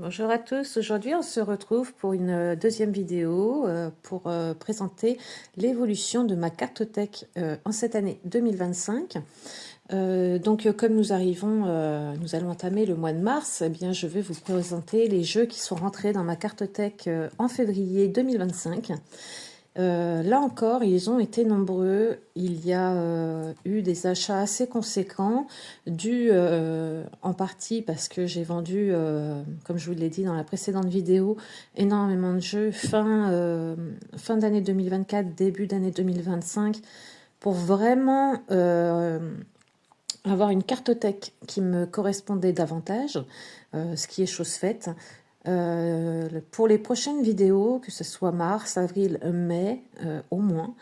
Bonjour à tous, aujourd'hui on se retrouve pour une deuxième vidéo pour présenter l'évolution de ma cartothèque en cette année 2025. Comme nous allons entamer le mois de mars, eh bien, je vais vous présenter les jeux qui sont rentrés dans ma cartothèque en février 2025. Là encore, ils ont été nombreux. Il y a eu des achats assez conséquents, dus en partie parce que j'ai vendu, comme je vous l'ai dit dans la précédente vidéo, énormément de jeux fin d'année 2024, début d'année 2025, pour vraiment avoir une cartothèque qui me correspondait davantage, ce qui est chose faite. Pour les prochaines vidéos, que ce soit mars, avril, mai, au moins,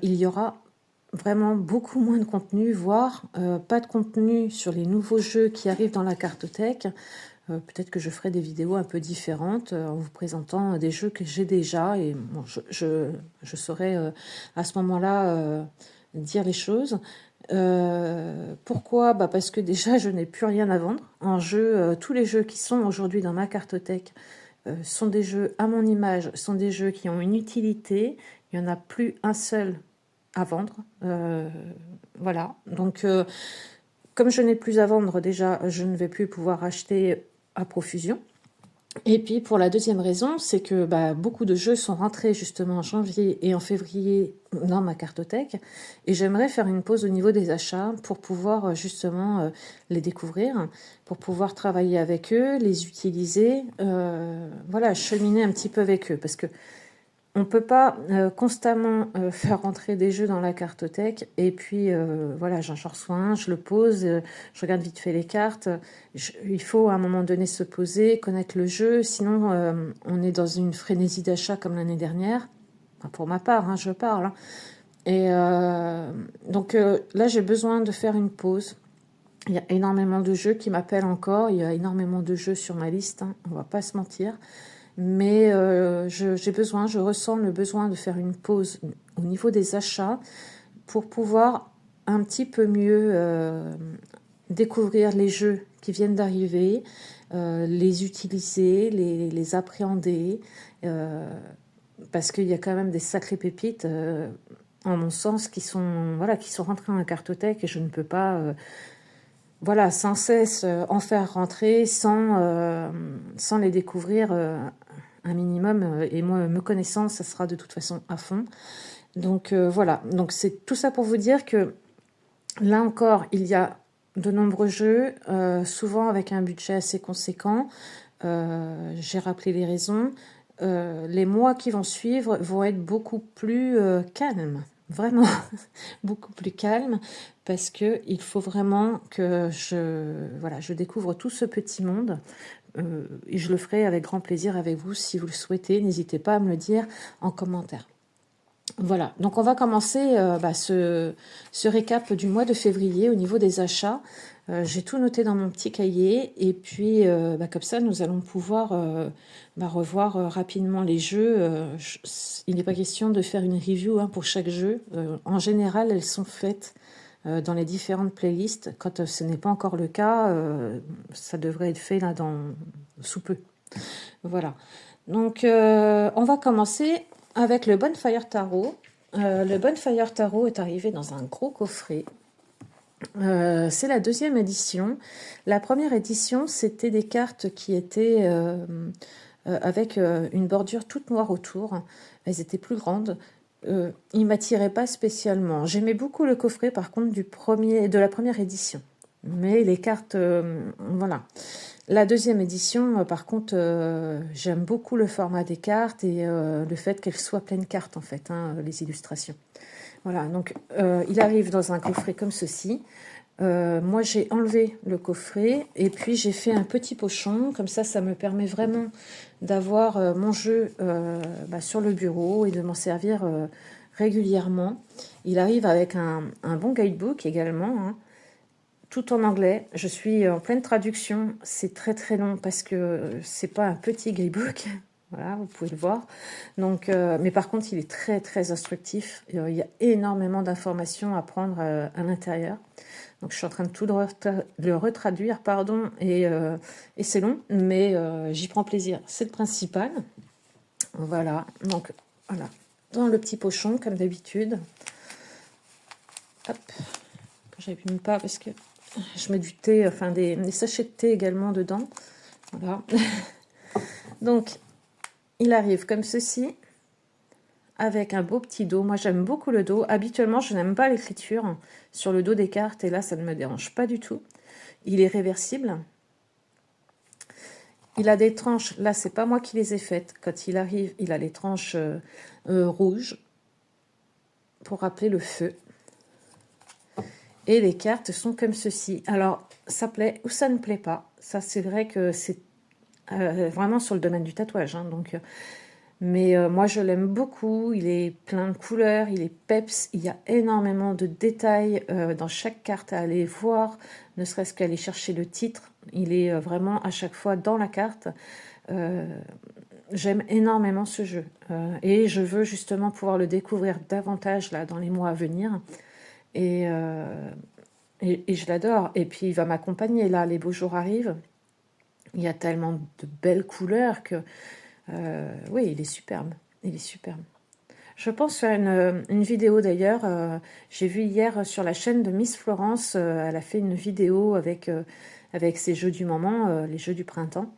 il y aura vraiment beaucoup moins de contenu, voire pas de contenu sur les nouveaux jeux qui arrivent dans la cartothèque. Peut-être que je ferai des vidéos un peu différentes en vous présentant des jeux que j'ai déjà et bon, je saurai à ce moment-là dire les choses. Pourquoi? Parce que déjà je n'ai plus rien à vendre en jeu. Tous les jeux qui sont aujourd'hui dans ma cartothèque sont des jeux à mon image, sont des jeux qui ont une utilité. Il n'y en a plus un seul à vendre. Voilà. Donc comme je n'ai plus à vendre, déjà je ne vais plus pouvoir acheter à profusion. Et puis pour la deuxième raison, c'est que beaucoup de jeux sont rentrés justement en janvier et en février dans ma cartothèque et j'aimerais faire une pause au niveau des achats pour pouvoir justement les découvrir, pour pouvoir travailler avec eux, les utiliser, voilà, cheminer un petit peu avec eux parce que on ne peut pas constamment faire rentrer des jeux dans la cartothèque et puis voilà, j'en reçois un, je le pose, je regarde vite fait les cartes. Il faut à un moment donné se poser, connaître le jeu, sinon on est dans une frénésie d'achat comme l'année dernière. Enfin, pour ma part, hein, je parle. Et donc là, j'ai besoin de faire une pause. Il y a énormément de jeux qui m'appellent encore, il y a énormément de jeux sur ma liste, hein, on va pas se mentir. Mais je ressens le besoin de faire une pause au niveau des achats pour pouvoir un petit peu mieux découvrir les jeux qui viennent d'arriver, les utiliser, les appréhender, parce qu'il y a quand même des sacrées pépites, en mon sens, qui sont rentrées dans la cartothèque et je ne peux pas sans cesse en faire rentrer sans les découvrir un minimum. Et moi, me connaissant, ça sera de toute façon à fond. Donc voilà, donc c'est tout ça pour vous dire que là encore, il y a de nombreux jeux, souvent avec un budget assez conséquent. J'ai rappelé les raisons. Les mois qui vont suivre vont être beaucoup plus calmes, vraiment beaucoup plus calmes, parce que il faut vraiment que je découvre tout ce petit monde. Et je le ferai avec grand plaisir avec vous si vous le souhaitez. N'hésitez pas à me le dire en commentaire. Voilà, donc on va commencer ce récap du mois de février au niveau des achats. J'ai tout noté dans mon petit cahier et puis comme ça nous allons pouvoir revoir rapidement les jeux. Il n'est pas question de faire une review pour chaque jeu. En général, elles sont faites dans les différentes playlists. Quand ce n'est pas encore le cas, ça devrait être fait là sous peu. Voilà, donc on va commencer avec le Bonfire Tarot. Le Bonfire Tarot est arrivé dans un gros coffret. C'est la deuxième édition. La première édition, c'était des cartes qui étaient avec une bordure toute noire autour. Elles étaient plus grandes. Ils ne m'attiraient pas spécialement. J'aimais beaucoup le coffret, par contre, de la première édition. Mais les cartes, voilà. La deuxième édition, par contre, j'aime beaucoup le format des cartes et le fait qu'elles soient pleines cartes, en fait, les illustrations. Voilà, donc il arrive dans un coffret comme ceci. Moi, j'ai enlevé le coffret et puis j'ai fait un petit pochon. Comme ça me permet vraiment d'avoir mon jeu sur le bureau et de m'en servir régulièrement. Il arrive avec un bon guidebook également, tout en anglais. Je suis en pleine traduction. C'est très très long parce que c'est pas un petit guidebook. Voilà, vous pouvez le voir. Donc, mais par contre, il est très, très instructif. Il y a énormément d'informations à prendre à l'intérieur. Donc, je suis en train de tout le retraduire, pardon, et c'est long, mais j'y prends plaisir. C'est le principal. Voilà, donc, voilà. Dans le petit pochon, comme d'habitude. Hop, que j'abîme pas parce que je mets du thé, enfin des sachets de thé également dedans. Voilà. Donc, il arrive comme ceci, avec un beau petit dos. Moi, j'aime beaucoup le dos. Habituellement, je n'aime pas l'écriture sur le dos des cartes, et là, ça ne me dérange pas du tout. Il est réversible. Il a des tranches, là, c'est pas moi qui les ai faites. Quand il arrive, il a les tranches rouges, pour rappeler le feu. Et les cartes sont comme ceci. Alors, ça plaît ou ça ne plaît pas. Ça, c'est vrai que c'est vraiment sur le domaine du tatouage. Hein, donc, mais moi, je l'aime beaucoup. Il est plein de couleurs, il est peps. Il y a énormément de détails dans chaque carte à aller voir, ne serait-ce qu'aller chercher le titre. Il est vraiment à chaque fois dans la carte. J'aime énormément ce jeu. Et je veux justement pouvoir le découvrir davantage là, dans les mois à venir. Et je l'adore. Et puis, il va m'accompagner. Là, les beaux jours arrivent. Il y a tellement de belles couleurs que... oui, il est superbe. Il est superbe. Je pense faire une vidéo d'ailleurs. J'ai vu hier sur la chaîne de Miss Florence. Elle a fait une vidéo avec ses jeux du moment, les jeux du printemps.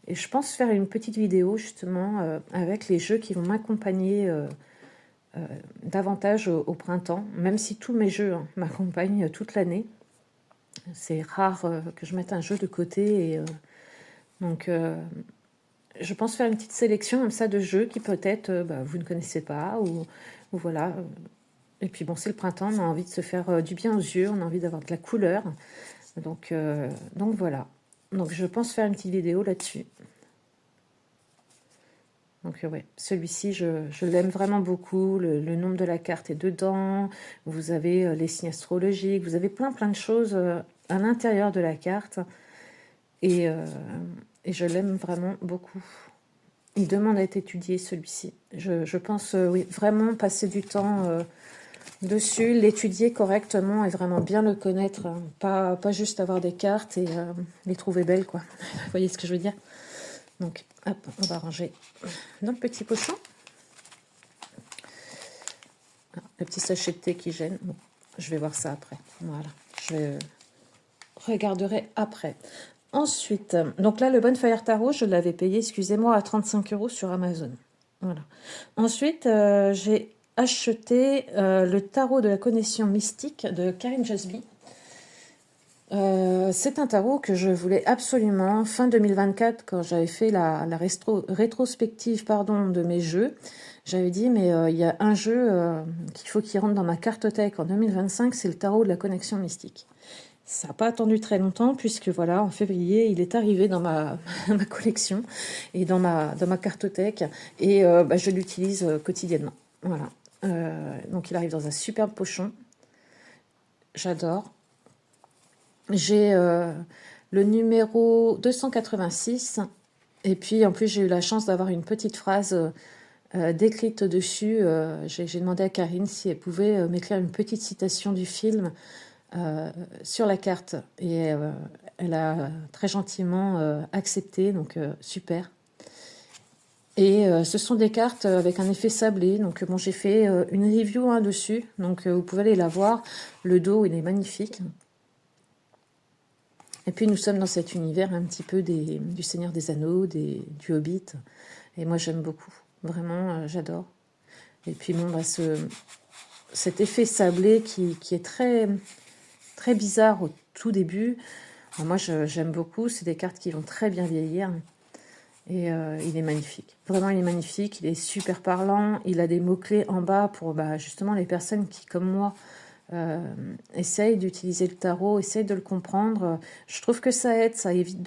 Et je pense faire une petite vidéo justement avec les jeux qui vont m'accompagner davantage au printemps, même si tous mes jeux m'accompagnent toute l'année. C'est rare que je mette un jeu de côté. Et, donc, je pense faire une petite sélection comme ça de jeux qui peut-être vous ne connaissez pas. Ou voilà. Et puis bon, c'est le printemps, on a envie de se faire du bien aux yeux, on a envie d'avoir de la couleur. Donc voilà. Donc je pense faire une petite vidéo là-dessus. Donc ouais, celui-ci, je l'aime vraiment beaucoup. Le nombre de la carte est dedans. Vous avez les signes astrologiques. Vous avez plein de choses à l'intérieur de la carte. Et je l'aime vraiment beaucoup. Il demande à être étudié, celui-ci. Je pense, oui, vraiment passer du temps dessus, l'étudier correctement et vraiment bien le connaître. Hein. Pas juste avoir des cartes et les trouver belles, quoi. Vous voyez ce que je veux dire? Donc, hop, on va ranger dans le petit pochon. Ah, le petit sachet de thé qui gêne. Bon, je vais voir ça après. Voilà, je regarderai après. Ensuite, donc là, le Bonfire Tarot, je l'avais payé, excusez-moi, à 35 € sur Amazon. Voilà. Ensuite, j'ai acheté le tarot de la connexion mystique de Karim Jasby. C'est un tarot que je voulais absolument fin 2024 quand j'avais fait la rétrospective de mes jeux. J'avais dit mais il y a un jeu qu'il faut qu'il rentre dans ma cartothèque en 2025, c'est le tarot de la connexion mystique. Ça n'a pas attendu très longtemps puisque voilà, en février, il est arrivé dans ma collection et dans ma cartothèque et je l'utilise quotidiennement. Voilà. Donc il arrive dans un superbe pochon. J'adore. J'ai le numéro 286 et puis en plus j'ai eu la chance d'avoir une petite phrase décrite dessus. J'ai demandé à Karine si elle pouvait m'écrire une petite citation du film sur la carte et elle a très gentiment accepté, donc super. Et ce sont des cartes avec un effet sablé, donc bon, j'ai fait une review dessus, donc vous pouvez aller la voir. Le dos il est magnifique. Et puis nous sommes dans cet univers un petit peu du Seigneur des Anneaux, du Hobbit. Et moi j'aime beaucoup, vraiment j'adore. Et puis bon, cet effet sablé qui est très, très bizarre au tout début. Alors moi j'aime beaucoup, c'est des cartes qui vont très bien vieillir. Et il est magnifique, vraiment il est magnifique, il est super parlant. Il a des mots-clés en bas pour justement les personnes qui, comme moi, essaye d'utiliser le tarot, essaye de le comprendre. Je trouve que ça aide, ça évite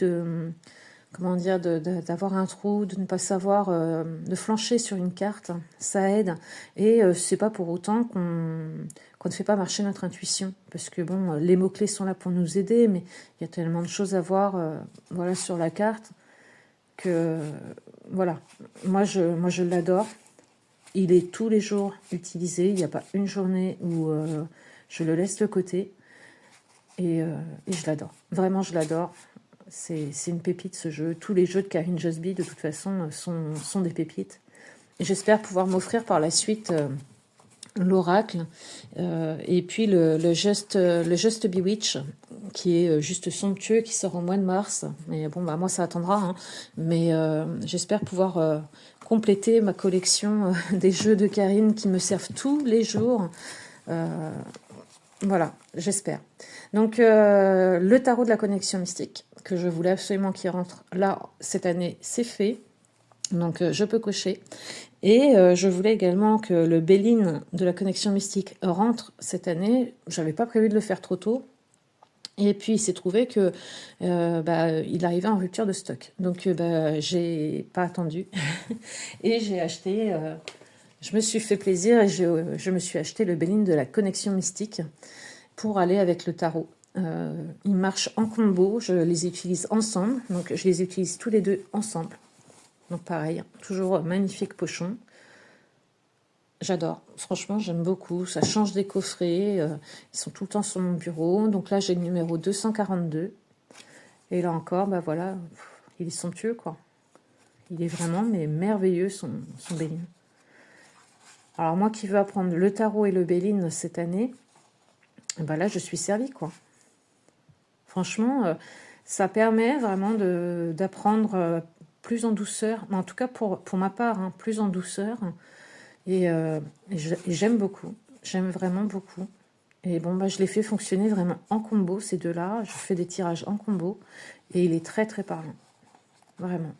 d'avoir un trou, de ne pas savoir, de flancher sur une carte. Ça aide. Et c'est pas pour autant qu'on ne fait pas marcher notre intuition. Parce que bon, les mots-clés sont là pour nous aider, mais il y a tellement de choses à voir sur la carte que voilà, moi je l'adore. Il est tous les jours utilisé. Il n'y a pas une journée où je le laisse de côté. Et je l'adore. Vraiment, je l'adore. C'est une pépite ce jeu. Tous les jeux de Karine Josby, de toute façon, sont des pépites. Et j'espère pouvoir m'offrir par la suite l'Oracle et puis le Just Bewitch, qui est juste somptueux, qui sort au mois de mars. Mais bon, bah moi, ça attendra. Hein. Mais j'espère pouvoir compléter ma collection des jeux de Karine qui me servent tous les jours. Voilà, j'espère. Donc, le tarot de la connexion mystique, que je voulais absolument qu'il rentre là, cette année, c'est fait. Donc, je peux cocher. Et je voulais également que le Béline de la connexion mystique rentre cette année. J'avais pas prévu de le faire trop tôt. Et puis, il s'est trouvé que il arrivait en rupture de stock. Donc, j'ai pas attendu. Et j'ai acheté... je me suis fait plaisir et je me suis acheté le Béline de la connexion mystique pour aller avec le tarot. Ils marchent en combo, je les utilise ensemble, donc je les utilise tous les deux ensemble. Donc pareil, toujours magnifique pochon. J'adore, franchement j'aime beaucoup, ça change des coffrets, ils sont tout le temps sur mon bureau. Donc là j'ai le numéro 242. Et là encore, bah voilà, il est somptueux quoi. Il est vraiment mais merveilleux son Béline. Alors moi qui veux apprendre le tarot et le Béline cette année, ben là je suis servie quoi. Franchement, ça permet vraiment d'apprendre plus en douceur, en tout cas pour ma part, hein, plus en douceur. Et j'aime beaucoup, j'aime vraiment beaucoup. Et bon, bah, je les fais fonctionner vraiment en combo, ces deux-là. Je fais des tirages en combo et il est très très parlant, vraiment.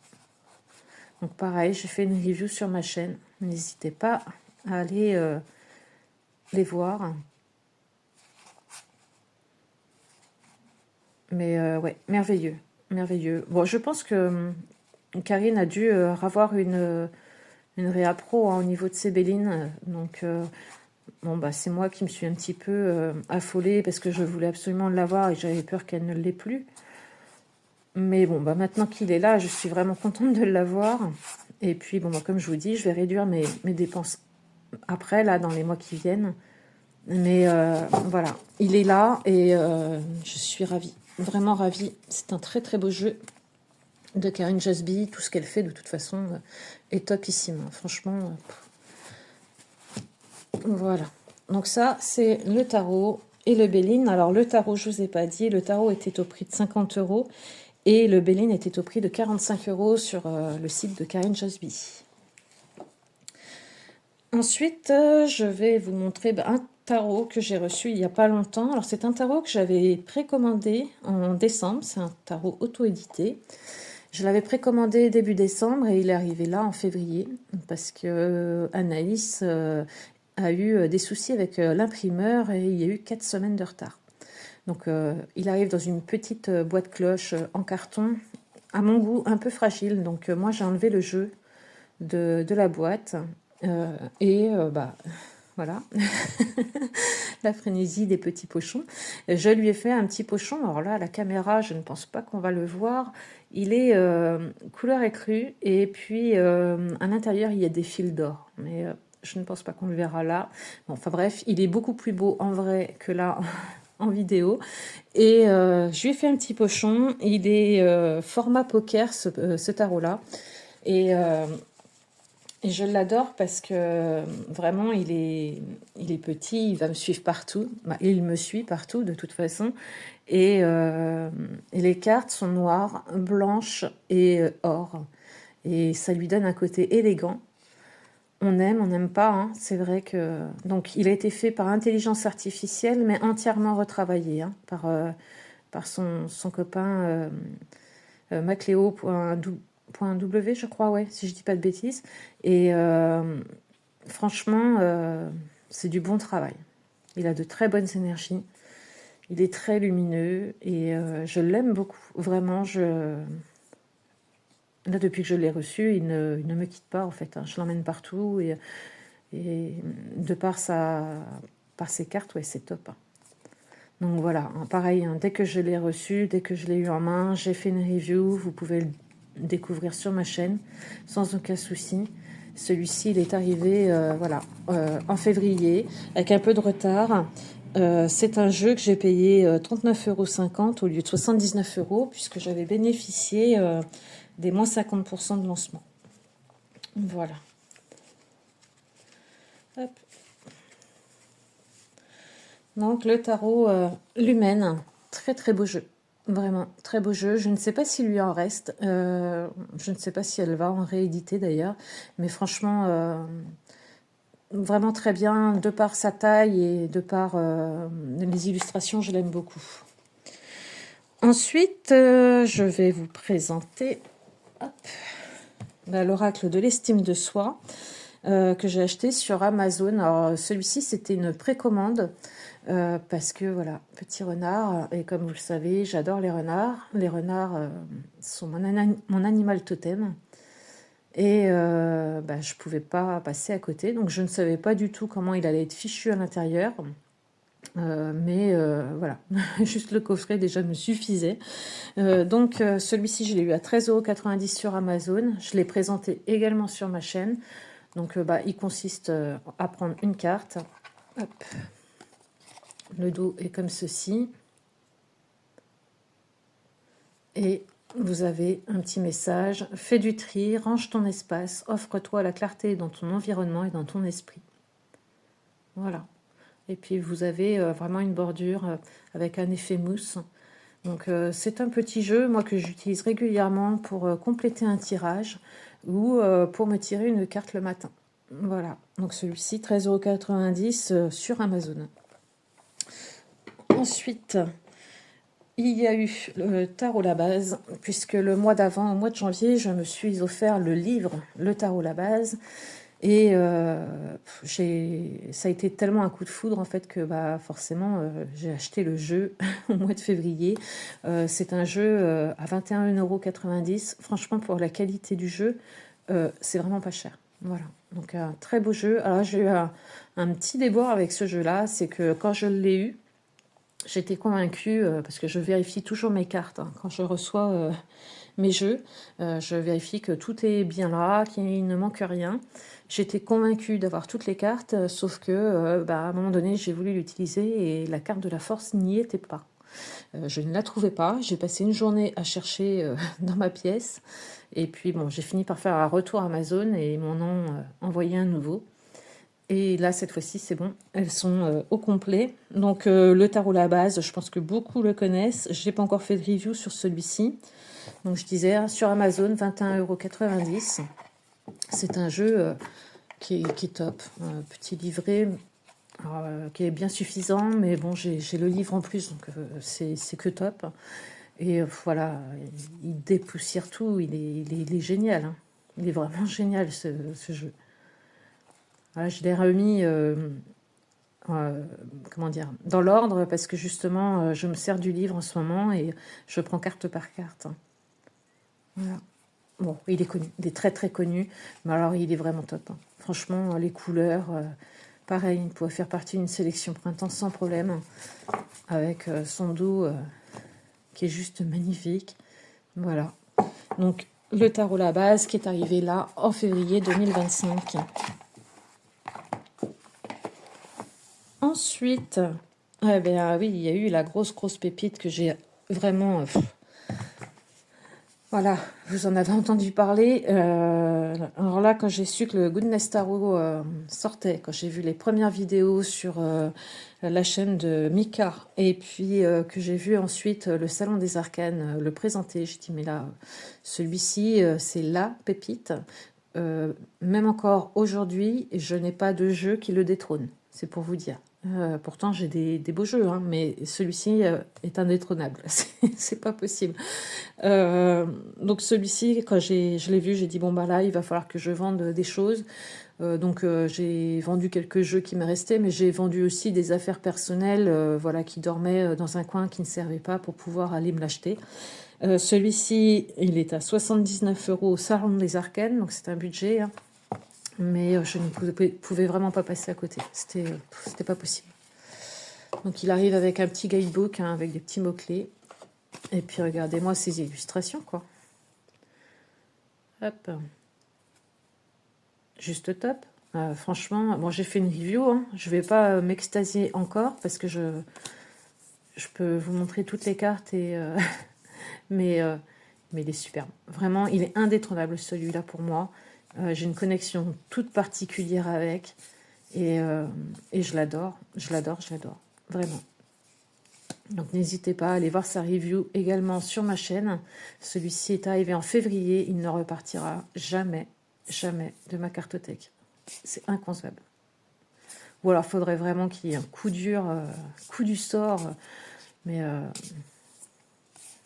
Donc pareil, j'ai fait une review sur ma chaîne. N'hésitez pas à aller les voir. Mais ouais, merveilleux, merveilleux. Bon, je pense que Karine a dû avoir une réappro hein, au niveau de ses bélines. Donc, bon, bah, c'est moi qui me suis un petit peu affolée parce que je voulais absolument l'avoir et j'avais peur qu'elle ne l'ait plus. Mais bon, bah, maintenant qu'il est là, je suis vraiment contente de l'avoir. Et puis, bon, bah, comme je vous dis, je vais réduire mes dépenses après, là, dans les mois qui viennent. Mais voilà, il est là et je suis ravie. Vraiment ravie. C'est un très très beau jeu de Karine Josby. Tout ce qu'elle fait de toute façon est topissime. Franchement, voilà. Donc ça, c'est le tarot et le Béline. Alors le tarot, je vous ai pas dit, le tarot était au prix de 50 € et le Béline était au prix de 45 € sur le site de Karine Josby. Ensuite, je vais vous montrer un tarot que j'ai reçu il n'y a pas longtemps. Alors, c'est un tarot que j'avais précommandé en décembre. C'est un tarot auto-édité. Je l'avais précommandé début décembre et il est arrivé là en février parce que Anaïs a eu des soucis avec l'imprimeur et il y a eu 4 semaines de retard. Donc, il arrive dans une petite boîte cloche en carton, à mon goût un peu fragile. Donc, moi, j'ai enlevé le jeu de la boîte. Voilà, la frénésie des petits pochons. Je lui ai fait un petit pochon. Alors là, à la caméra, je ne pense pas qu'on va le voir. Il est couleur écrue et puis à l'intérieur, il y a des fils d'or. Mais je ne pense pas qu'on le verra là. Bon, enfin bref, il est beaucoup plus beau en vrai que là en vidéo. Et je lui ai fait un petit pochon. Il est format poker, ce tarot-là. Et je l'adore parce que vraiment, il est petit, il va me suivre partout. Bah, il me suit partout de toute façon. Et les cartes sont noires, blanches et or. Et ça lui donne un côté élégant. On aime, on n'aime pas. Hein. C'est vrai que... Donc, il a été fait par intelligence artificielle, mais entièrement retravaillé hein, par son copain Macléo.w, je crois, ouais, si je dis pas de bêtises. Et franchement, c'est du bon travail. Il a de très bonnes énergies. Il est très lumineux et je l'aime beaucoup. Vraiment, là, depuis que je l'ai reçu, il ne me quitte pas, en fait. Hein. Je l'emmène partout et de par ses cartes, ouais, c'est top. Hein. Donc voilà, hein, pareil, hein, dès que je l'ai reçu, dès que je l'ai eu en main, j'ai fait une review. Vous pouvez découvrir sur ma chaîne sans aucun souci. Celui-ci, il est arrivé voilà, en février, avec un peu de retard. C'est un jeu que j'ai payé 39,50 € au lieu de 79 €, puisque j'avais bénéficié des moins 50% de lancement. Voilà. Hop. Donc le tarot Lumen, très très beau jeu. Vraiment, très beau jeu. Je ne sais pas s'il lui en reste. Je ne sais pas si elle va en rééditer d'ailleurs. Mais franchement, vraiment très bien. De par sa taille et de par les illustrations, je l'aime beaucoup. Ensuite, je vais vous présenter l'oracle de l'estime de soi que j'ai acheté sur Amazon. Alors celui-ci, c'était une précommande. Parce que voilà, petit renard, et comme vous le savez, j'adore les renards. Les renards sont mon animal totem. Et je ne pouvais pas passer à côté. Donc je ne savais pas du tout comment il allait être fichu à l'intérieur. Mais voilà, juste le coffret déjà me suffisait. Donc celui-ci, je l'ai eu à 13,90 € sur Amazon. Je l'ai présenté également sur ma chaîne. Donc il consiste à prendre une carte. Hop. Le dos est comme ceci. Et vous avez un petit message. Fais du tri, range ton espace, offre-toi la clarté dans ton environnement et dans ton esprit. Voilà. Et puis vous avez vraiment une bordure avec un effet mousse. Donc c'est un petit jeu, moi, que j'utilise régulièrement pour compléter un tirage ou pour me tirer une carte le matin. Voilà. Donc celui-ci, 13,90 € sur Amazon. Ensuite, il y a eu le tarot la base, puisque le mois d'avant, au mois de janvier, je me suis offert le livre, le tarot la base. Et ça a été tellement un coup de foudre en fait que forcément j'ai acheté le jeu au mois de février. C'est un jeu à 21,90 €. Franchement, pour la qualité du jeu, c'est vraiment pas cher. Voilà, donc un très beau jeu. Alors j'ai eu un petit déboire avec ce jeu-là, c'est que quand je l'ai eu, j'étais convaincue, parce que je vérifie toujours mes cartes quand je reçois mes jeux. Je vérifie que tout est bien là, qu'il ne manque rien. J'étais convaincue d'avoir toutes les cartes, sauf que à un moment donné, j'ai voulu l'utiliser et la carte de la force n'y était pas. Je ne la trouvais pas. J'ai passé une journée à chercher dans ma pièce. Et puis, bon, j'ai fini par faire un retour Amazon et ils m'en ont envoyé un nouveau. Et là, cette fois-ci, c'est bon. Elles sont au complet. Donc, le tarot la base, je pense que beaucoup le connaissent. Je n'ai pas encore fait de review sur celui-ci. Donc, je disais, sur Amazon, 21,90 €. C'est un jeu qui est top. Un petit livret qui est bien suffisant. Mais bon, j'ai le livre en plus, donc c'est que top. Et voilà, il dépoussière tout. Il est génial. Hein. Il est vraiment génial, ce jeu. Voilà, je l'ai remis comment dire, dans l'ordre parce que justement, je me sers du livre en ce moment et je prends carte par carte. Voilà. Bon, il est connu, il est très très connu, mais alors il est vraiment top. Hein. Franchement, les couleurs, pareil, il pourrait faire partie d'une sélection printemps sans problème, avec son dos qui est juste magnifique. Voilà. Donc, le tarot la base qui est arrivé là en février 2025. Ensuite, oui, il y a eu la grosse pépite que j'ai vraiment... voilà, vous en avez entendu parler. Alors là, quand j'ai su que le Goodness Tarot sortait, quand j'ai vu les premières vidéos sur la chaîne de Mika, et puis que j'ai vu ensuite le Salon des Arcanes le présenter, j'ai dit, mais là, celui-ci, c'est la pépite. Même encore aujourd'hui, je n'ai pas de jeu qui le détrône, c'est pour vous dire. Pourtant, j'ai des beaux jeux, hein, mais celui-ci est indétrônable. C'est pas possible. Donc celui-ci, quand je l'ai vu, j'ai dit bon là, il va falloir que je vende des choses. Donc j'ai vendu quelques jeux qui me restaient, mais j'ai vendu aussi des affaires personnelles, voilà, qui dormaient dans un coin, qui ne servaient pas pour pouvoir aller me l'acheter. Celui-ci, il est à 79 € au Salon des Arcanes, donc c'est un budget. Hein. Mais je ne pouvais vraiment pas passer à côté. C'était pas possible. Donc il arrive avec un petit guidebook, hein, avec des petits mots-clés. Et puis regardez-moi ces illustrations, quoi. Hop. Juste top. Franchement, bon, j'ai fait une review, hein. Je vais pas m'extasier encore parce que je peux vous montrer toutes les cartes mais, mais il est superbe. Vraiment, il est indétrônable celui-là pour moi. J'ai une connexion toute particulière avec et je l'adore, je l'adore, je l'adore. Vraiment. Donc n'hésitez pas à aller voir sa review également sur ma chaîne. Celui-ci est arrivé en février. Il ne repartira jamais, jamais de ma cartothèque. C'est inconcevable. Ou alors il faudrait vraiment qu'il y ait un coup dur, coup du sort. Mais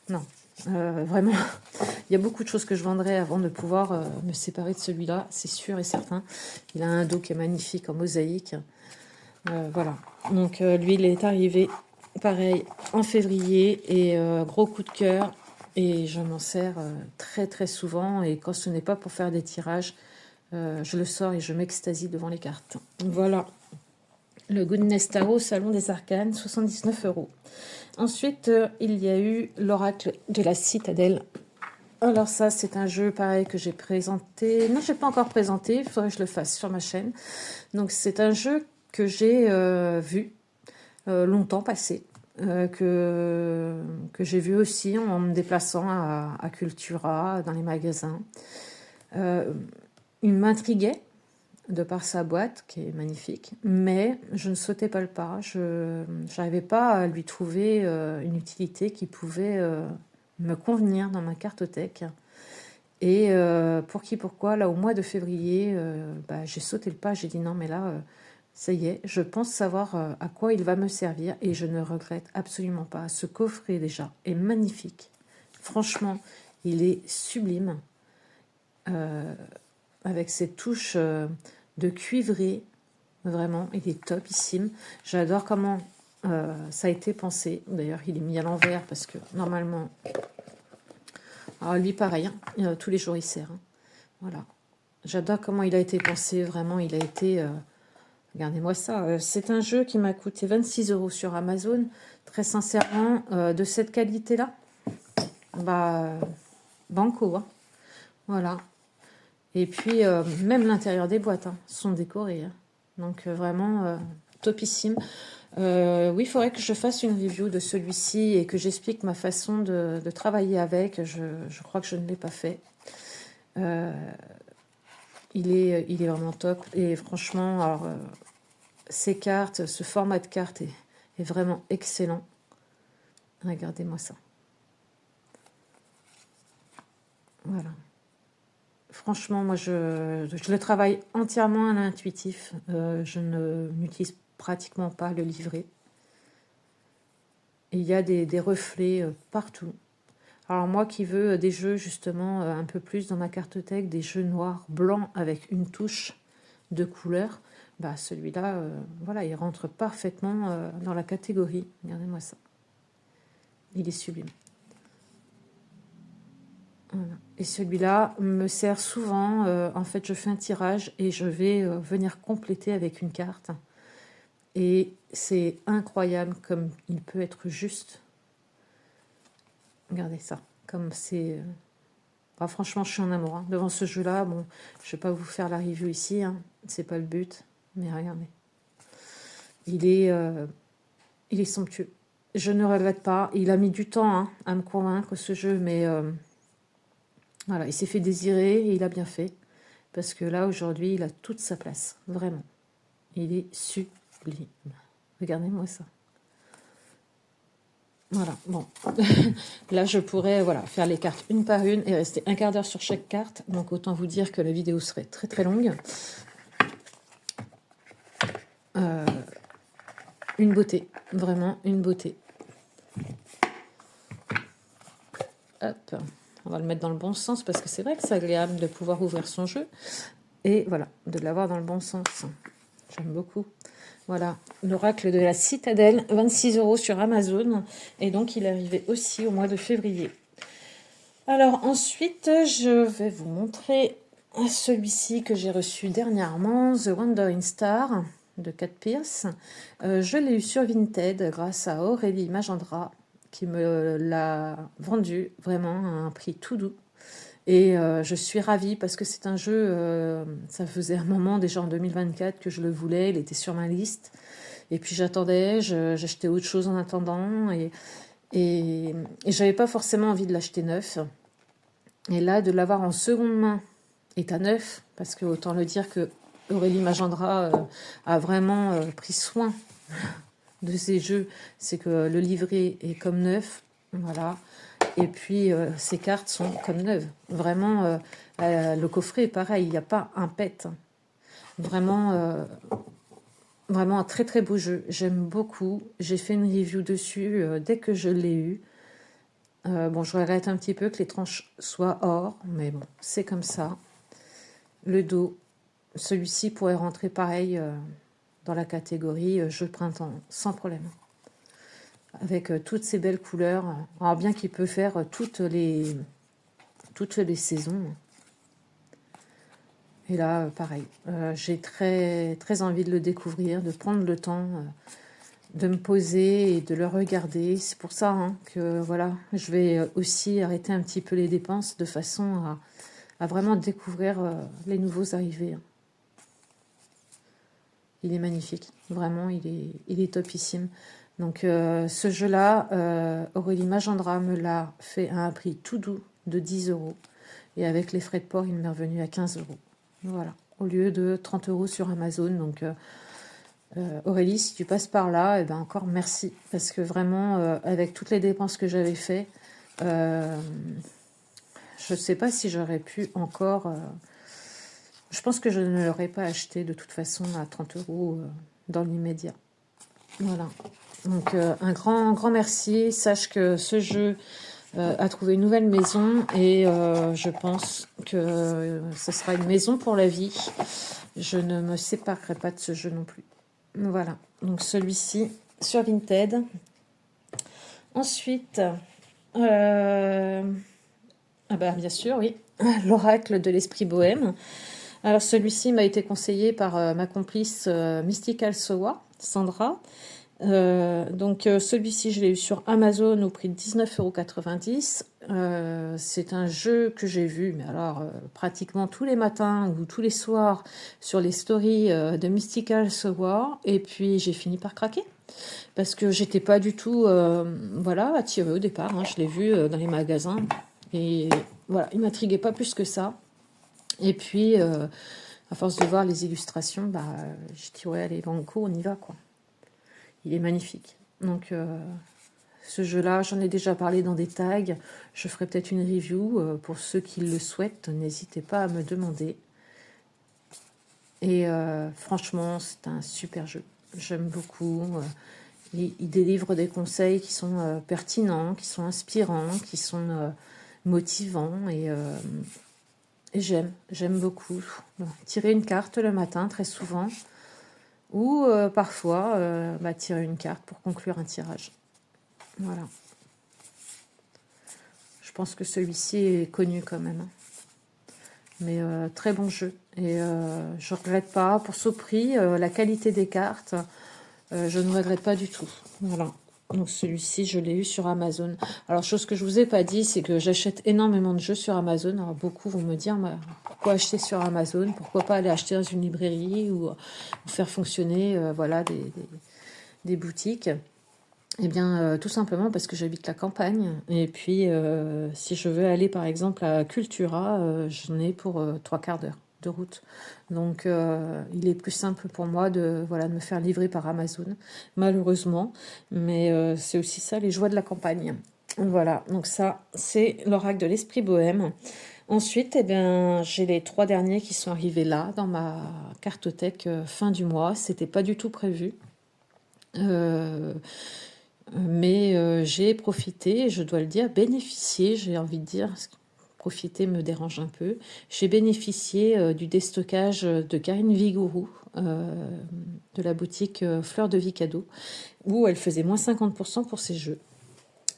non, vraiment, il y a beaucoup de choses que je vendrais avant de pouvoir me séparer de celui-là, c'est sûr et certain. Il a un dos qui est magnifique en mosaïque. Voilà, donc lui, il est arrivé, pareil, en février, et gros coup de cœur, et je m'en sers très très souvent, et quand ce n'est pas pour faire des tirages, je le sors et je m'extasie devant les cartes. Voilà, le Goodness Tarot, Salon des Arcanes, 79 €. Ensuite, il y a eu l'Oracle de la Citadelle. Alors ça, c'est un jeu pareil que j'ai présenté. Non, je n'ai pas encore présenté, il faudrait que je le fasse sur ma chaîne. Donc c'est un jeu que j'ai vu longtemps passer, que j'ai vu aussi en me déplaçant à Cultura, dans les magasins. Il m'intriguait de par sa boîte, qui est magnifique, mais je ne sautais pas le pas. Je n'arrivais pas à lui trouver une utilité qui pouvait me convenir dans ma cartothèque. Et pour qui, pourquoi, là, au mois de février, j'ai sauté le pas, j'ai dit non, mais là, ça y est, je pense savoir à quoi il va me servir, et je ne regrette absolument pas. Ce coffret, déjà, est magnifique. Franchement, il est sublime. Avec ses touches de cuivré, vraiment, il est topissime. J'adore comment ça a été pensé. D'ailleurs, il est mis à l'envers parce que normalement... Alors lui, pareil, hein, tous les jours il sert. Hein. Voilà. J'adore comment il a été pensé, vraiment, il a été... Regardez-moi ça. C'est un jeu qui m'a coûté 26 € sur Amazon. Très sincèrement, de cette qualité-là, banco. Hein. Voilà. Et puis, même l'intérieur des boîtes sont décorées. Hein. Donc, vraiment, topissime. Oui, il faudrait que je fasse une review de celui-ci et que j'explique ma façon de travailler avec. Je crois que je ne l'ai pas fait. Il est vraiment top. Et franchement, alors, ces cartes, ce format de cartes est vraiment excellent. Regardez-moi ça. Voilà. Franchement, moi, je le travaille entièrement à l'intuitif. Je n'utilise pratiquement pas le livret. Et il y a des reflets partout. Alors moi qui veux des jeux justement un peu plus dans ma cartothèque, des jeux noirs, blancs avec une touche de couleur, celui-là, voilà, il rentre parfaitement dans la catégorie. Regardez-moi ça. Il est sublime. Voilà. Et celui-là me sert souvent. En fait, je fais un tirage et je vais venir compléter avec une carte. Et c'est incroyable comme il peut être juste. Regardez ça. Comme c'est... franchement, je suis en amour. Hein. Devant ce jeu-là, bon, je ne vais pas vous faire la review ici. Hein. C'est pas le but. Mais regardez. Il est somptueux. Je ne regrette pas. Il a mis du temps à me convaincre, ce jeu. Mais... voilà, il s'est fait désirer et il a bien fait. Parce que là, aujourd'hui, il a toute sa place. Vraiment. Il est sublime. Regardez-moi ça. Voilà, bon. Là, je pourrais faire les cartes une par une et rester un quart d'heure sur chaque carte. Donc, autant vous dire que la vidéo serait très, très longue. Une beauté. Vraiment, une beauté. Hop. On va le mettre dans le bon sens parce que c'est vrai que c'est agréable de pouvoir ouvrir son jeu. Et voilà, de l'avoir dans le bon sens. J'aime beaucoup. Voilà, l'Oracle de la Citadelle, 26 € sur Amazon. Et donc, il est arrivé aussi au mois de février. Alors, ensuite, je vais vous montrer celui-ci que j'ai reçu dernièrement, The Wandering Star, de Cat Pierce. Je l'ai eu sur Vinted grâce à Aurélie Magendra, qui me l'a vendu vraiment à un prix tout doux. Et je suis ravie parce que c'est un jeu, ça faisait un moment déjà en 2024 que je le voulais, il était sur ma liste. Et puis j'attendais, j'achetais autre chose en attendant et j'avais pas forcément envie de l'acheter neuf. Et là, de l'avoir en seconde main est à neuf, parce que autant le dire que Aurélie Magendra a vraiment pris soin de ces jeux, c'est que le livret est comme neuf, voilà. Et puis ces cartes sont comme neuves. Vraiment, le coffret est pareil, il n'y a pas un pet. Vraiment, vraiment un très très beau jeu. J'aime beaucoup. J'ai fait une review dessus dès que je l'ai eu. Bon, je regrette un petit peu que les tranches soient or, mais bon, c'est comme ça. Le dos, celui-ci pourrait rentrer pareil dans la catégorie jeu de printemps, sans problème. Avec toutes ces belles couleurs. Alors bien qu'il peut faire toutes les saisons. Et là, pareil, j'ai très, très envie de le découvrir, de prendre le temps de me poser et de le regarder. C'est pour ça que voilà, je vais aussi arrêter un petit peu les dépenses de façon à vraiment découvrir les nouveaux arrivés. Il est magnifique, vraiment, il est topissime. Donc ce jeu-là, Aurélie Magendra me l'a fait à un prix tout doux de 10 €. Et avec les frais de port, il m'est revenu à 15 €. Voilà, au lieu de 30 € sur Amazon. Donc Aurélie, si tu passes par là, eh ben encore merci. Parce que vraiment, avec toutes les dépenses que j'avais fait, je ne sais pas si j'aurais pu encore... je pense que je ne l'aurais pas acheté de toute façon à 30 € dans l'immédiat. Voilà. Donc un grand, grand merci. Sache que ce jeu a trouvé une nouvelle maison et je pense que ce sera une maison pour la vie. Je ne me séparerai pas de ce jeu non plus. Voilà. Donc celui-ci sur Vinted. Ensuite, bien sûr, oui, l'oracle de l'esprit bohème. Alors celui-ci m'a été conseillé par ma complice Mystical Sowa, Sandra. Donc celui-ci, je l'ai eu sur Amazon au prix de 19,90 €. C'est un jeu que j'ai vu, mais alors pratiquement tous les matins ou tous les soirs sur les stories de Mystical Sowa. Et puis j'ai fini par craquer. Parce que j'étais pas du tout attirée au départ. Je l'ai vu dans les magasins. Et voilà, il m'intriguait pas plus que ça. Et puis, à force de voir les illustrations, j'ai dit ouais, allez, banco, on y va, quoi. Il est magnifique. Donc, ce jeu-là, j'en ai déjà parlé dans des tags. Je ferai peut-être une review. Pour ceux qui le souhaitent, n'hésitez pas à me demander. Et franchement, c'est un super jeu. J'aime beaucoup. Il délivre des conseils qui sont pertinents, qui sont inspirants, qui sont motivants. Et j'aime beaucoup. Tirer une carte le matin, très souvent. Ou parfois, tirer une carte pour conclure un tirage. Voilà. Je pense que celui-ci est connu quand même. Mais très bon jeu. Et je ne regrette pas. Pour ce prix, la qualité des cartes, je ne regrette pas du tout. Voilà. Donc celui-ci, je l'ai eu sur Amazon. Alors, chose que je vous ai pas dit, c'est que j'achète énormément de jeux sur Amazon. Alors, beaucoup vont me dire, pourquoi acheter sur Amazon? Pourquoi pas aller acheter dans une librairie ou faire fonctionner des boutiques? Eh bien, tout simplement parce que j'habite la campagne. Et puis, si je veux aller, par exemple, à Cultura, j'en ai pour 3/4 d'heure de route. Donc, il est plus simple pour moi de me faire livrer par Amazon, malheureusement. Mais c'est aussi ça, les joies de la campagne. Voilà, donc ça, c'est l'oracle de l'esprit bohème. Ensuite, j'ai les 3 derniers qui sont arrivés là, dans ma cartothèque fin du mois. C'était pas du tout prévu. Mais j'ai profité, je dois le dire, bénéficié, j'ai envie de dire, parce que profiter me dérange un peu. J'ai bénéficié du déstockage de Karine Vigourou, de la boutique Fleur de Vie Cadeau, où elle faisait moins 50% pour ses jeux.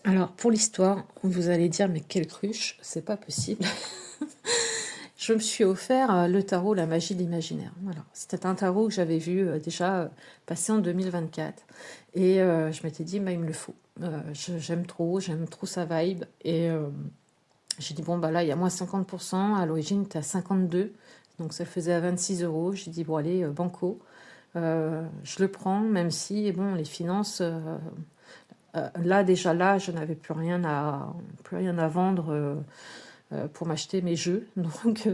Alors, pour l'histoire, vous allez dire, mais quelle cruche, c'est pas possible. Je me suis offert le tarot La magie de l'imaginaire. Voilà. C'était un tarot que j'avais vu déjà passer en 2024. Et je m'étais dit, il me le faut. J'aime trop sa vibe. Et J'ai dit, bon, bah là, il y a moins 50%. À l'origine, tu à 52. Donc, ça faisait à 26 euros. J'ai dit, bon, allez, banco. Je le prends, même si, bon, les finances, là, déjà là, je n'avais plus rien à vendre pour m'acheter mes jeux. Donc,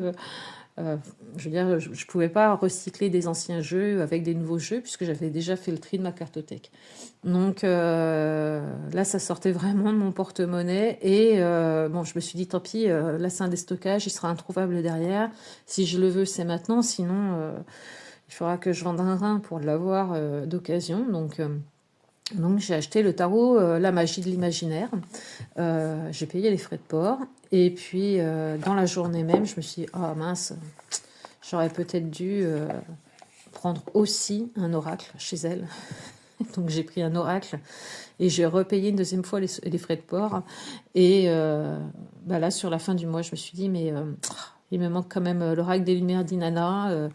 je veux dire, je ne pouvais pas recycler des anciens jeux avec des nouveaux jeux puisque j'avais déjà fait le tri de ma cartothèque. Donc là, ça sortait vraiment de mon porte-monnaie et bon, je me suis dit, tant pis, là, c'est un déstockage, il sera introuvable derrière. Si je le veux, c'est maintenant, sinon, il faudra que je vende un rein pour l'avoir d'occasion. Donc j'ai acheté le tarot La magie de l'imaginaire. J'ai payé les frais de port. Et puis, dans la journée même, je me suis dit, oh mince, j'aurais peut-être dû prendre aussi un oracle chez elle. Donc j'ai pris un oracle et j'ai repayé une deuxième fois les frais de port. Et bah là, sur la fin du mois, je me suis dit, mais il me manque quand même l'oracle des Lumières d'Inanna.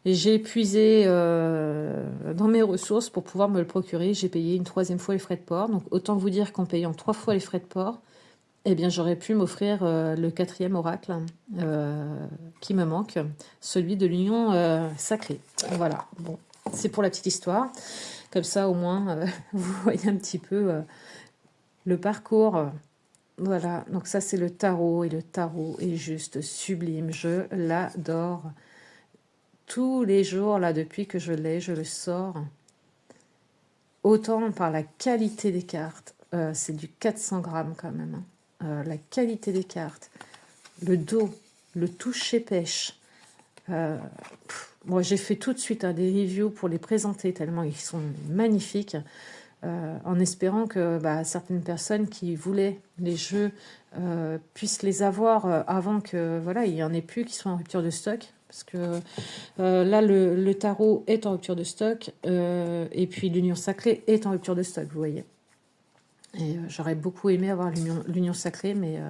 Et j'ai épuisé dans mes ressources pour pouvoir me le procurer. J'ai payé une troisième fois les frais de port. Donc autant vous dire qu'en payant 3 fois les frais de port, eh bien j'aurais pu m'offrir le quatrième oracle qui me manque, celui de l'union sacrée. Voilà, bon, c'est pour la petite histoire. Comme ça au moins vous voyez un petit peu le parcours. Voilà, donc ça c'est le tarot et le tarot est juste sublime. Je l'adore. Tous les jours, là, depuis que je l'ai, je le sors. Autant par la qualité des cartes, c'est du 400 grammes quand même. La qualité des cartes, le dos, le toucher pêche. Moi, j'ai fait tout de suite des reviews pour les présenter tellement ils sont magnifiques. En espérant que certaines personnes qui voulaient les jeux puissent les avoir avant que il y en ait plus qui soient en rupture de stock. Parce que là, le tarot est en rupture de stock et puis l'union sacrée est en rupture de stock, vous voyez. Et j'aurais beaucoup aimé avoir l'union sacrée, mais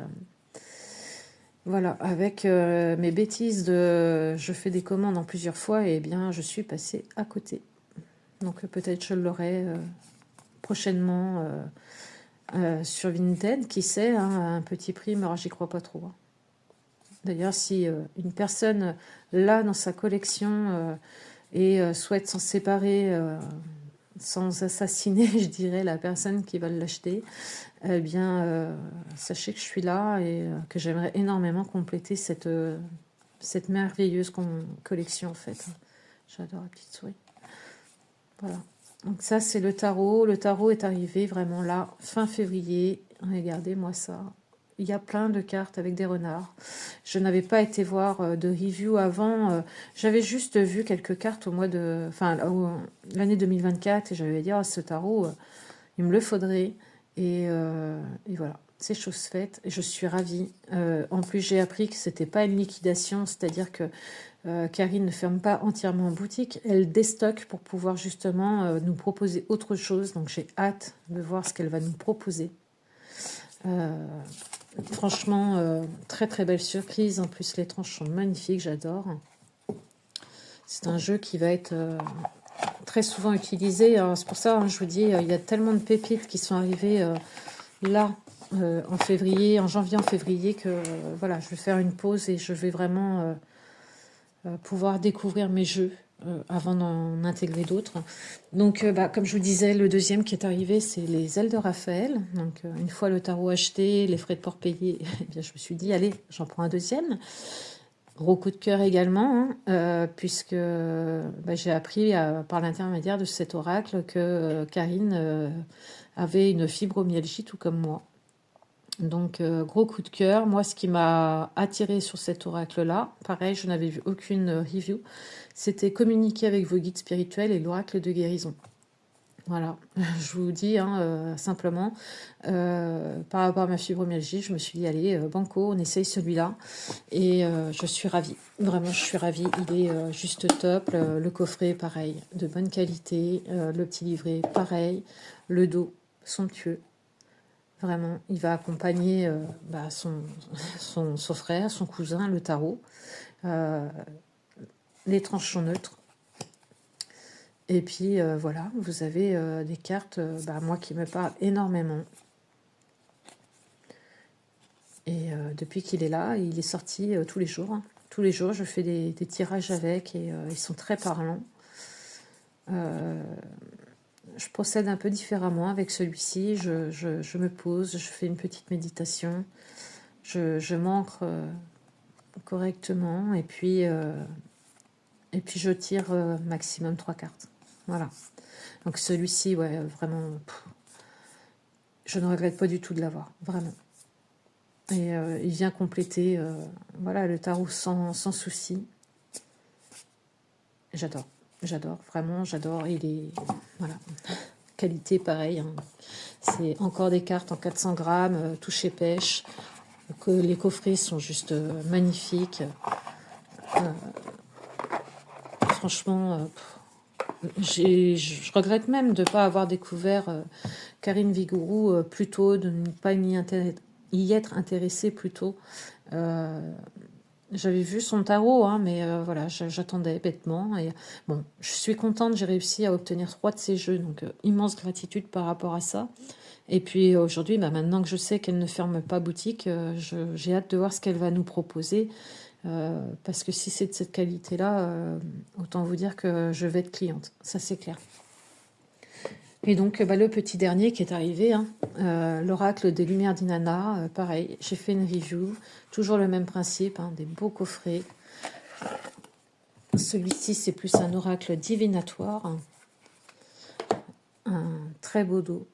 voilà, avec mes bêtises je fais des commandes en plusieurs fois, et bien je suis passée à côté. Donc peut-être je l'aurai prochainement sur Vinted, qui sait, hein, à un petit prix, mais alors j'y crois pas trop. D'ailleurs, si une personne l'a dans sa collection et souhaite s'en séparer sans assassiner, je dirais, la personne qui va l'acheter, eh bien, sachez que je suis là et que j'aimerais énormément compléter cette merveilleuse collection, en fait. J'adore la petite souris. Voilà. Donc ça, c'est le tarot. Le tarot est arrivé vraiment là, fin février. Regardez-moi ça. Il y a plein de cartes avec des renards. Je n'avais pas été voir de review avant. J'avais juste vu quelques cartes l'année 2024 et j'avais dit, ce tarot, il me le faudrait. Et voilà, c'est chose faite. Et je suis ravie. En plus, j'ai appris que c'était pas une liquidation, c'est-à-dire que Karine ne ferme pas entièrement en boutique. Elle déstocke pour pouvoir justement nous proposer autre chose. Donc j'ai hâte de voir ce qu'elle va nous proposer. Franchement, très très belle surprise. En plus, les tranches sont magnifiques, j'adore. C'est un jeu qui va être très souvent utilisé. C'est pour ça, je vous dis, il y a tellement de pépites qui sont arrivées là en janvier, en février, que voilà, je vais faire une pause et je vais vraiment pouvoir découvrir mes jeux avant d'en intégrer d'autres. Donc, comme je vous disais, le deuxième qui est arrivé, c'est les ailes de Raphaël. Donc, une fois le tarot acheté, les frais de port payés, eh bien, je me suis dit, allez, j'en prends un deuxième. Gros coup de cœur également, puisque j'ai appris par l'intermédiaire de cet oracle que Karine avait une fibromyalgie, tout comme moi. Donc, gros coup de cœur. Moi, ce qui m'a attiré sur cet oracle-là, pareil, je n'avais vu aucune review, c'était communiquer avec vos guides spirituels et l'oracle de guérison. Voilà, je vous dis simplement, par rapport à ma fibromyalgie, je me suis dit, allez, banco, on essaye celui-là. Et je suis ravie, vraiment, je suis ravie. Il est juste top. Le coffret, pareil, de bonne qualité. Le petit livret, pareil. Le dos, somptueux. Vraiment, il va accompagner son frère, son cousin, le tarot. Les tranches sont neutres. Et puis voilà, vous avez des cartes, moi qui me parlent énormément. Et depuis qu'il est là, il est sorti tous les jours. Tous les jours, je fais des tirages avec et ils sont très parlants. Je procède un peu différemment avec celui-ci. Je me pose, je fais une petite méditation. Je m'ancre correctement et puis je tire maximum 3 cartes. Voilà. Donc celui-ci, ouais, vraiment, je ne regrette pas du tout de l'avoir, vraiment. Et il vient compléter voilà, le tarot sans souci. J'adore, vraiment, j'adore. Il est, voilà, qualité pareil. Hein. C'est encore des cartes en 400 grammes, touché pêche. Les coffrets sont juste magnifiques. Franchement, je regrette même de ne pas avoir découvert Karine Vigouroux plus tôt, de ne pas y être intéressée plus tôt. J'avais vu son tarot, hein, mais voilà, j'attendais bêtement. Et bon, je suis contente, j'ai réussi à obtenir 3 de ces jeux, donc immense gratitude par rapport à ça. Et puis aujourd'hui, maintenant que je sais qu'elle ne ferme pas boutique, j'ai hâte de voir ce qu'elle va nous proposer. Parce que si c'est de cette qualité-là, autant vous dire que je vais être cliente, ça c'est clair. Et donc le petit dernier qui est arrivé, hein, l'oracle des Lumières d'Inanna, pareil, j'ai fait une review, toujours le même principe, hein, des beaux coffrets. Celui-ci c'est plus un oracle divinatoire, hein, un très beau dos.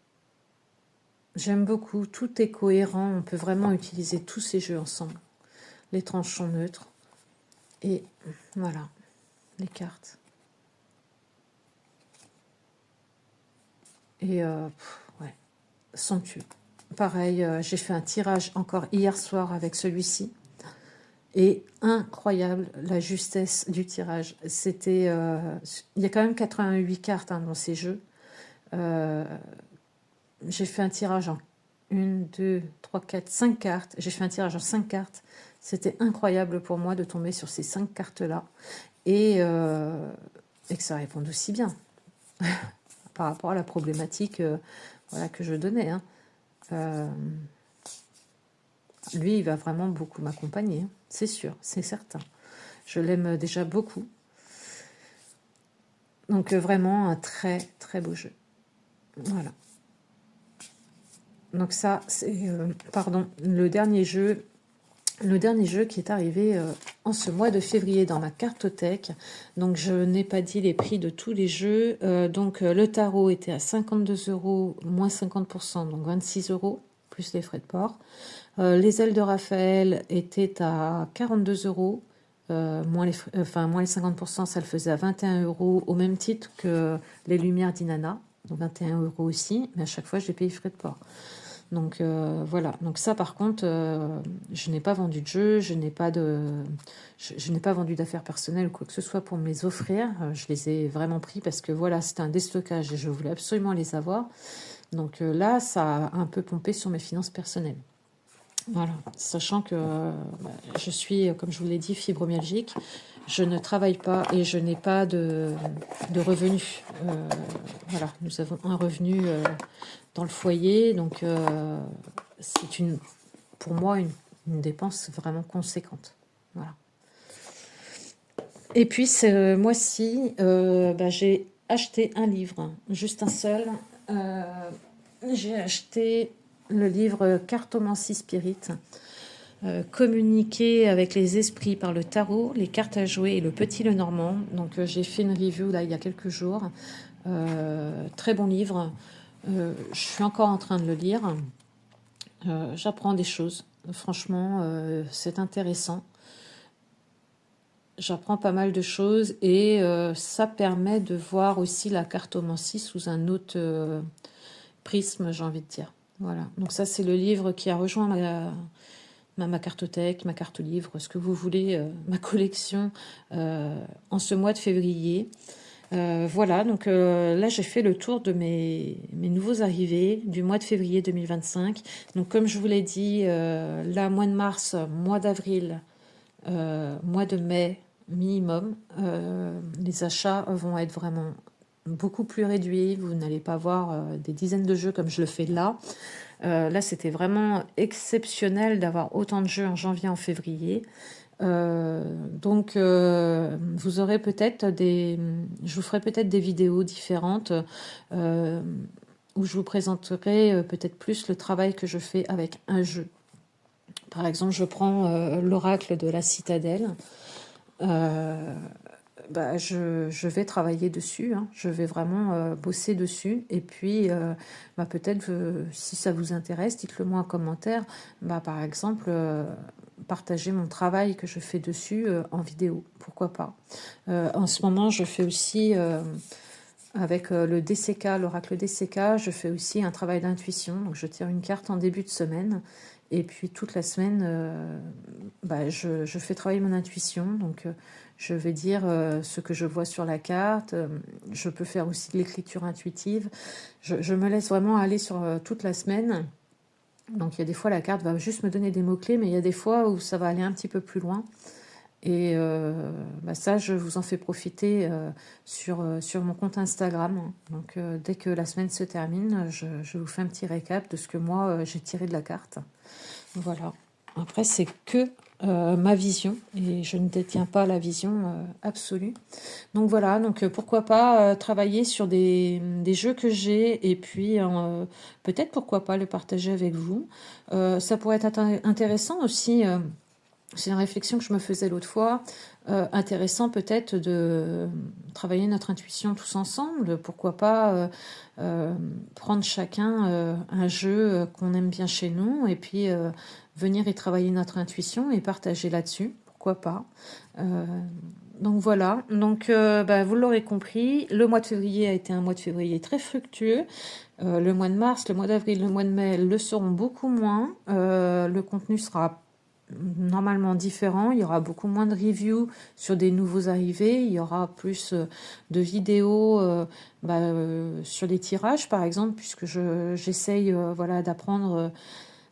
J'aime beaucoup, tout est cohérent, on peut vraiment utiliser tous ces jeux ensemble. Les tranchants neutres. Et voilà, les cartes. Et ouais, somptueux. Pareil, j'ai fait un tirage encore hier soir avec celui-ci. Et incroyable, la justesse du tirage. C'était, il y a quand même 88 cartes dans ces jeux. J'ai fait un tirage en 1, 2, 3, 4, 5 cartes. J'ai fait un tirage en 5 cartes. C'était incroyable pour moi de tomber sur ces 5 cartes-là et que ça réponde aussi bien par rapport à la problématique voilà, que je donnais. Hein. Lui, il va vraiment beaucoup m'accompagner, hein. C'est sûr, c'est certain. Je l'aime déjà beaucoup. Donc vraiment un très très beau jeu. Voilà. Donc ça, c'est le dernier jeu qui est arrivé en ce mois de février dans ma cartothèque. Donc je n'ai pas dit les prix de tous les jeux. Donc le tarot était à 52 €, moins 50%, donc 26 €, plus les frais de port. Les ailes de Raphaël étaient à 42 €, moins les 50%, ça le faisait à 21 €, au même titre que les Lumières d'Inanna, donc 21 € aussi, mais à chaque fois j'ai payé frais de port. Donc voilà, donc ça par contre, je n'ai pas vendu de jeu, je n'ai pas vendu d'affaires personnelles ou quoi que ce soit pour me les offrir. Je les ai vraiment pris parce que voilà, c'était un déstockage et je voulais absolument les avoir. Donc là, ça a un peu pompé sur mes finances personnelles. Voilà, sachant que je suis, comme je vous l'ai dit, fibromyalgique. Je ne travaille pas et je n'ai pas de revenus. Voilà, nous avons un revenu dans le foyer, donc c'est pour moi une dépense vraiment conséquente. Voilà. Et puis ce mois-ci, j'ai acheté un livre, juste un seul. J'ai acheté le livre Cartomancie Spirit, communiquer avec les esprits par le tarot, les cartes à jouer et le petit Lenormand. Donc j'ai fait une review là il y a quelques jours. Très bon livre. Je suis encore en train de le lire. J'apprends des choses. Franchement, c'est intéressant. J'apprends pas mal de choses et ça permet de voir aussi la cartomancie sous un autre prisme, j'ai envie de dire. Voilà. Donc ça, c'est le livre qui a rejoint ma cartothèque, ma carte livre, ce que vous voulez, ma collection en ce mois de février. Voilà, donc là j'ai fait le tour de mes nouveaux arrivés du mois de février 2025. Donc comme je vous l'ai dit, là mois de mars, mois d'avril, mois de mai minimum, les achats vont être vraiment beaucoup plus réduits. Vous n'allez pas voir des dizaines de jeux comme je le fais là. Là, c'était vraiment exceptionnel d'avoir autant de jeux en janvier, en février. Donc, vous aurez peut-être je vous ferai peut-être des vidéos différentes où je vous présenterai peut-être plus le travail que je fais avec un jeu. Par exemple, je prends l'oracle de la citadelle. Je vais travailler dessus, hein. Je vais vraiment bosser dessus. Et puis, peut-être, si ça vous intéresse, dites-le moi en commentaire. Par exemple, partager mon travail que je fais dessus en vidéo. Pourquoi pas. En ce moment, je fais aussi, avec le DCK, l'oracle DCK, je fais aussi un travail d'intuition. Donc, je tire une carte en début de semaine. Et puis toute la semaine, je fais travailler mon intuition. Donc je vais dire ce que je vois sur la carte. Je peux faire aussi de l'écriture intuitive. Je me laisse vraiment aller sur toute la semaine. Donc il y a des fois, la carte va juste me donner des mots-clés, mais il y a des fois où ça va aller un petit peu plus loin. Et ça, je vous en fais profiter sur mon compte Instagram. Donc dès que la semaine se termine, je vous fais un petit récap de ce que moi, j'ai tiré de la carte. Voilà. Après, c'est que ma vision et je ne détiens pas la vision absolue. Donc voilà, donc pourquoi pas travailler sur des jeux que j'ai et puis peut-être pourquoi pas le partager avec vous. Ça pourrait être intéressant aussi. C'est une réflexion que je me faisais l'autre fois. Intéressant peut-être de travailler notre intuition tous ensemble. Pourquoi pas prendre chacun un jeu qu'on aime bien chez nous et puis venir y travailler notre intuition et partager là-dessus. Pourquoi pas. Donc voilà, donc vous l'aurez compris, le mois de février a été un mois de février très fructueux. Le mois de mars, le mois d'avril, le mois de mai le seront beaucoup moins. Le contenu sera normalement différent. Il y aura beaucoup moins de reviews sur des nouveaux arrivés. Il y aura plus de vidéos sur les tirages, par exemple, puisque j'essaye d'apprendre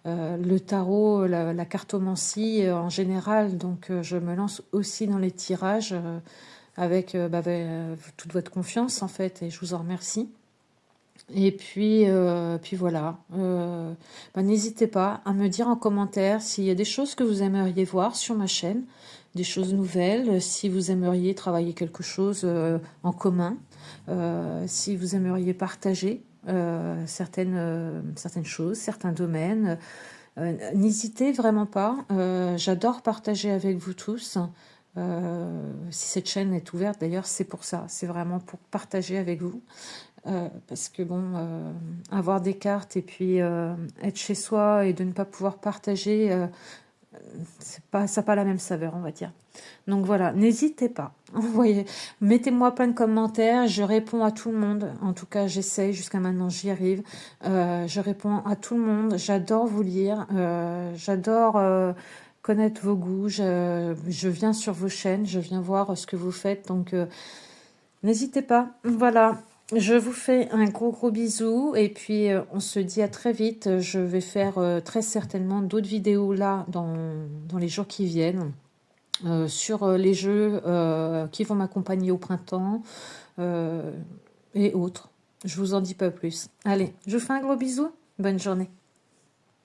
le tarot, la cartomancie en général. Donc, je me lance aussi dans les tirages avec toute votre confiance, en fait, et je vous en remercie. Et puis voilà. N'hésitez pas à me dire en commentaire s'il y a des choses que vous aimeriez voir sur ma chaîne, des choses nouvelles, si vous aimeriez travailler quelque chose en commun, si vous aimeriez partager certaines choses, certains domaines. N'hésitez vraiment pas. J'adore partager avec vous tous. Si cette chaîne est ouverte, d'ailleurs, c'est pour ça. C'est vraiment pour partager avec vous. Parce que avoir des cartes et puis être chez soi et de ne pas pouvoir partager, ça n'a pas la même saveur, on va dire. Donc voilà, n'hésitez pas. Mettez-moi plein de commentaires, je réponds à tout le monde. En tout cas, j'essaye, jusqu'à maintenant, j'y arrive. Je réponds à tout le monde. J'adore vous lire. J'adore connaître vos goûts. Je viens sur vos chaînes, je viens voir ce que vous faites. Donc, n'hésitez pas. Voilà. Je vous fais un gros bisou et puis on se dit à très vite. Je vais faire très certainement d'autres vidéos là dans les jours qui viennent sur les jeux qui vont m'accompagner au printemps et autres. Je vous en dis pas plus. Allez, je vous fais un gros bisou. Bonne journée.